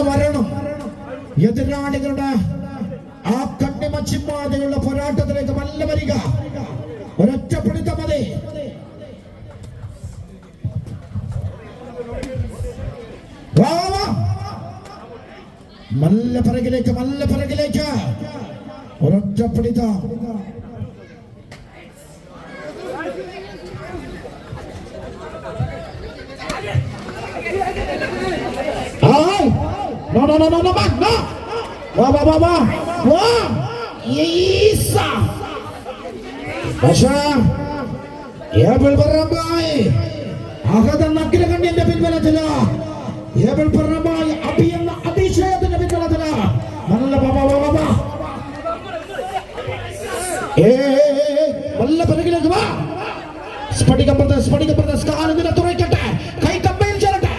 വരണം. എതിരാളികളുടെ ആ കണ്ണിമച്ചിമ്മാതെയുള്ള പോരാട്ടത്തിലേക്ക് നല്ല വരിക. ഒരൊറ്റപ്പിടുത്തം മതി. നല്ല പിറകിലേക്ക് ഒരൊറ്റപ്പിടുത്തം. അഹദന്റെ പിൻബലത്തില് അഭിയെന്ന അതിശയത്തിന്റെ പിൻബലത്തില് നല്ല പിറകിലേക്ക് വാ. സ്ഫടികം തുറക്കട്ടെ, കൈ കമ്പയിൽ ചേരട്ടെ.